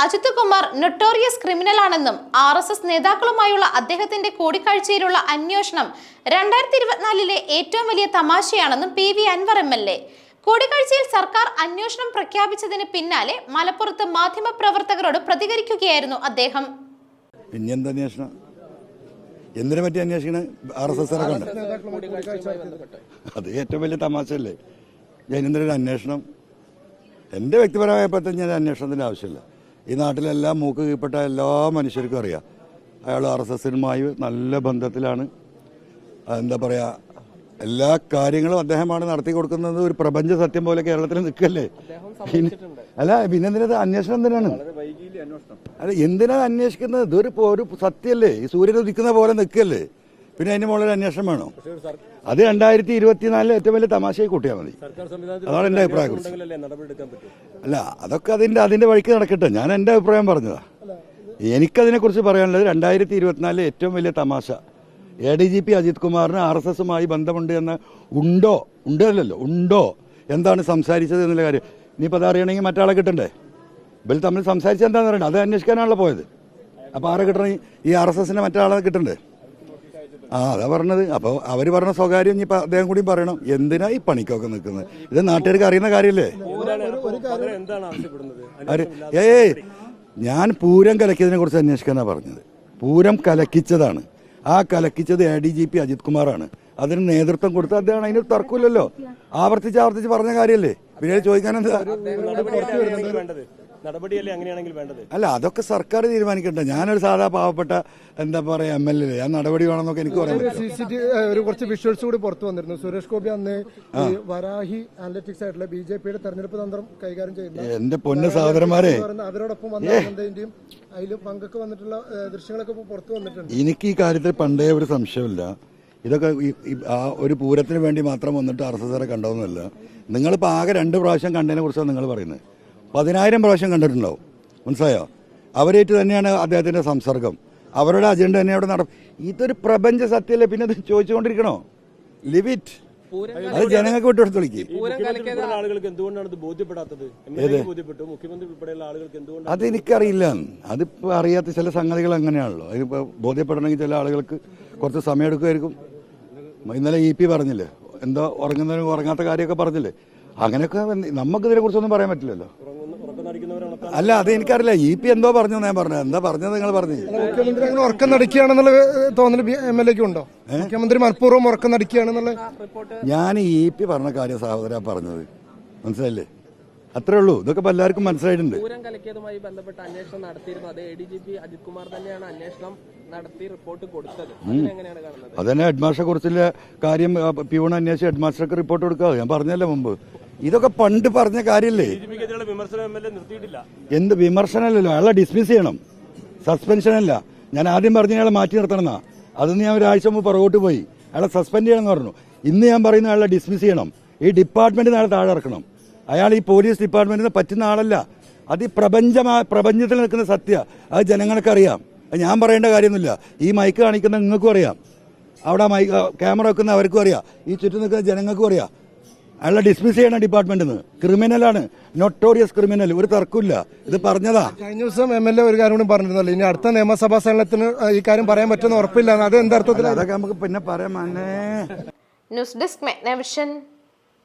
Ajith Kumar notorious ക്രിമിനലാണെന്നും RSS നേതാക്കളുമായുള്ള അദ്ദേഹത്തിന്റെ കൂടിക്കാഴ്ചയിലുള്ള അന്വേഷണം 2024 ഏറ്റവും വലിയ തമാശയാണെന്നും PV അൻവർ MLA. കൂടിക്കാഴ്ചയിൽ സർക്കാർ അന്വേഷണം പ്രഖ്യാപിച്ചതിന് പിന്നാലെ മലപ്പുറത്ത് മാധ്യമപ്രവർത്തകരോട് പ്രതികരിക്കുകയായിരുന്നു അദ്ദേഹം. എന്തിനെ പറ്റി അന്വേഷിക്കണ RSS അത് ഏറ്റവും വലിയ തമാശയല്ലേ. ജൈനേന്ദ്രയുടെ അന്വേഷണം എൻ്റെ വ്യക്തിപരമായ ഞാൻ അന്വേഷണത്തിൻ്റെ ആവശ്യമില്ല. ഈ നാട്ടിലെല്ലാം മൂക്ക് കീഴ്പ്പെട്ട എല്ലാ മനുഷ്യർക്കും അറിയാം അയാൾ RSSനുമായി നല്ല ബന്ധത്തിലാണ്. എന്താ പറയുക, എല്ലാ കാര്യങ്ങളും അദ്ദേഹമാണ് നടത്തി കൊടുക്കുന്നത്. ഒരു പ്രപഞ്ച സത്യം പോലെ കേരളത്തിൽ നിൽക്കല്ലേ. അല്ല പിന്നെന്തിനത് അന്വേഷണം എന്തിനാണ്? അല്ല എന്തിനാണ് അന്വേഷിക്കുന്നത്? ഒരു സത്യമല്ലേ, ഈ സൂര്യൻ ഉദിക്കുന്ന പോലെ നിൽക്കല്ലേ. പിന്നെ അതിന് മുകളിൽ അന്വേഷണം വേണോ? അത് 2024 ഏറ്റവും വലിയ തമാശയായി കൂട്ടിയാൽ മതി. അതാണ് എൻ്റെ അഭിപ്രായം. അല്ല അതൊക്കെ അതിന്റെ വഴിക്ക് നടക്കട്ടെ. ഞാൻ എൻ്റെ അഭിപ്രായം പറഞ്ഞതാ. എനിക്കതിനെക്കുറിച്ച് പറയാനുള്ളത് 2024 ഏറ്റവും വലിയ തമാശ ADGP അജിത് കുമാറിന് RSSുമായി ബന്ധമുണ്ട് എന്ന് ഉണ്ടോ എന്താണ് സംസാരിച്ചത് എന്നുള്ള കാര്യം ഇനിയിപ്പോൾ അതറിയണമെങ്കിൽ മറ്റാളെ കിട്ടണ്ടേ? ഇവർ തമ്മിൽ സംസാരിച്ചത് എന്താണെന്ന് പറയണം. അത് അന്വേഷിക്കാനാണല്ലോ പോയത്. അപ്പോൾ ആരെ കിട്ടണം? ഈ RSSനെ മറ്റാളെ കിട്ടണ്ടേ? അതാ പറഞ്ഞത്. അപ്പോൾ അവർ പറഞ്ഞ സ്വകാര്യം ഇനിയിപ്പോൾ അദ്ദേഹം കൂടി പറയണം. എന്തിനാ ഈ പണിക്കൊക്കെ നിൽക്കുന്നത്? ഇത് നാട്ടുകാർക്ക് അറിയുന്ന കാര്യമല്ലേ. ഞാൻ പൂരം കലക്കിയതിനെ കുറിച്ച് അന്വേഷിക്കാനാണ് പറഞ്ഞത്. പൂരം കലക്കിച്ചതാണ്. ആ കലക്കിച്ചത് ADGP അജിത് കുമാറാണ്. അതിന് നേതൃത്വം കൊടുത്ത് അദ്ദേഹം. അതിനൊരു തർക്കമില്ലല്ലോ. ആവർത്തിച്ച് പറഞ്ഞ കാര്യമല്ലേ. പിന്നെ ചോദിക്കാനെന്താ? അല്ല അതൊക്കെ സർക്കാർ തീരുമാനിക്കട്ടെ. ഞാനൊരു സാധാ പാവപ്പെട്ട എന്താ പറയാ MLA. ആ നടപടി വേണമെന്നൊക്കെ എനിക്ക് പറയാൻ പറ്റും. കുറച്ച് വിഷ്വൽസ് കൂടി പുറത്തു വന്നിരുന്നു. സുരേഷ് ഗോപി അന്ന് വരാഹി അനലിറ്റിക്സ് ആയിട്ടുള്ള BJPയുടെ തെരഞ്ഞെടുപ്പ് തന്ത്രം കൈകാര്യം ചെയ്യുന്നത് എന്റെ പൊന്ന സഹോദരന്മാരെ അവരോടൊപ്പം വന്നതിന്റെയും അതിൽ പങ്കൊക്കെ വന്നിട്ടുള്ള ദൃശ്യങ്ങളൊക്കെ പുറത്തു വന്നിട്ടുണ്ട്. എനിക്ക് ഈ കാര്യത്തിൽ പണ്ടേ ഒരു സംശയമില്ല. ഇതൊക്കെ ആ ഒരു പൂരത്തിന് വേണ്ടി മാത്രം വന്നിട്ട് RSSരെ കണ്ടോന്നല്ല. നിങ്ങളിപ്പോൾ ആകെ 2 പ്രാവശ്യം കണ്ടതിനെ കുറിച്ചാണ് നിങ്ങൾ പറയുന്നത്. 10,000 പ്രാവശ്യം കണ്ടിട്ടുണ്ടാവും. മനസ്സിലായോ? അവരായിട്ട് തന്നെയാണ് അദ്ദേഹത്തിന്റെ സംസർഗം. അവരുടെ അജണ്ട തന്നെ അവിടെ നടക്കും. ഇതൊരു പ്രപഞ്ച സത്യമല്ലേ. പിന്നെ ഇത് ചോദിച്ചുകൊണ്ടിരിക്കണോ? Live it. അത് ജനങ്ങൾക്ക് വിട്ടുകൊടുത്ത് വിളിക്കും. അതെനിക്കറിയില്ല. അതിപ്പോൾ അറിയാത്ത ചില സംഗതികൾ അങ്ങനെയാണല്ലോ. അതിപ്പോൾ ബോധ്യപ്പെടണമെങ്കിൽ ചില ആളുകൾക്ക് കുറച്ച് സമയം എടുക്കുമായിരിക്കും. ഇന്നലെ EP പറഞ്ഞില്ലേ, എന്തോ ഉറങ്ങാത്ത കാര്യമൊക്കെ പറഞ്ഞില്ലേ. അങ്ങനെയൊക്കെ നമുക്കിതിനെ കുറിച്ചൊന്നും പറയാൻ പറ്റില്ലല്ലോ. അല്ല അത് എനിക്കറിയില്ല. EP എന്തോ പറഞ്ഞു. ഞാൻ പറഞ്ഞത് എന്താ പറഞ്ഞത് നിങ്ങൾ പറഞ്ഞു. മുഖ്യമന്ത്രി അങ്ങനെ ഉറക്കം നടിക്കുകയാണെന്നുള്ള തോന്നൽ MLAക്ക് ഉണ്ടോ? മുഖ്യമന്ത്രി മനഃപൂർവ്വം ഉറക്കം നടിക്കുകയാണെന്നുള്ള ഞാൻ EP പറഞ്ഞ കാര്യം സഹോദര പറഞ്ഞത്. മനസ്സിലായില്ലേ? അത്രേ ഉള്ളൂ. ഇതൊക്കെ ഇപ്പൊ എല്ലാവർക്കും മനസ്സിലായിട്ടുണ്ട്. പൂരം കലക്കിയതുമായി ബന്ധപ്പെട്ട അന്വേഷണം നടത്തിയിരുന്നു. അത് ADGP അജിത് കുമാർ തന്നെയാണ് അന്വേഷണം നടത്തി റിപ്പോർട്ട് കൊടുത്തത്. എങ്ങനെയാണ് കാണുന്നത്? അതന്നെ ഹെഡ്മാസ്റ്ററെ കുറിച്ചുള്ള കാര്യം പ്യൂൺ അന്വേഷിച്ച് ഹെഡ്മാസ്റ്റർക്ക് റിപ്പോർട്ട് കൊടുക്കുക. ഞാൻ പറഞ്ഞല്ലോ മുമ്പ്. ഇതൊക്കെ പണ്ട് പറഞ്ഞ കാര്യല്ലേ. എന്ത് വിമർശനമല്ലല്ലോ. അയാളെ ഡിസ്മിസ് ചെയ്യണം. സസ്പെൻഷൻ അല്ല. ഞാൻ ആദ്യം പറഞ്ഞ അയാളെ മാറ്റി നിർത്തണമെന്നാ. അതൊന്ന് ഞാൻ ഒരാഴ്ച മുമ്പ് പുറകോട്ട് പോയി. അയാളെ സസ്പെൻഡ് ചെയ്യണമെന്ന് പറഞ്ഞു. ഇന്ന് ഞാൻ പറയുന്ന അയാളെ ഡിസ്മിസ് ചെയ്യണം. ഈ ഡിപ്പാർട്ട്മെന്റ് നാളെ താഴെ ഇറക്കണം. അയാൾ ഈ പോലീസ് ഡിപ്പാർട്ട്മെന്റിന് പറ്റുന്ന ആളല്ല. അത് ഈ പ്രപഞ്ചത്തിൽ നിൽക്കുന്ന സത്യ. അത് ജനങ്ങൾക്കറിയാം. അത് ഞാൻ പറയേണ്ട കാര്യമൊന്നുമില്ല. ഈ മൈക്ക് കാണിക്കുന്ന നിങ്ങൾക്കും അറിയാം. അവിടെ ക്യാമറ വെക്കുന്ന അവർക്കും അറിയാം. ഈ ചുറ്റും നിൽക്കുന്ന ജനങ്ങൾക്കും അറിയാം. അയാളെ ഡിസ്മിസ് ചെയ്യണം ഡിപ്പാർട്ട്മെന്റിൽ നിന്ന്. ക്രിമിനലാണ്, നൊട്ടോറിയസ് ക്രിമിനൽ. ഒരു തർക്കമില്ല. ഇത് പറഞ്ഞതാ. കഴിഞ്ഞ ദിവസം MLA ഒരു കാര്യം കൂടി പറഞ്ഞിരുന്നല്ലോ, ഇനി അടുത്ത നിയമസഭാ സമ്മേളനത്തിന് ഈ കാര്യം പറയാൻ പറ്റുന്ന ഉറപ്പില്ല. അത് എന്താർത്ഥത്തിൽ? അതൊക്കെ നമുക്ക് പിന്നെ പറയാം. News desk മെഗ്നവിഷൻ.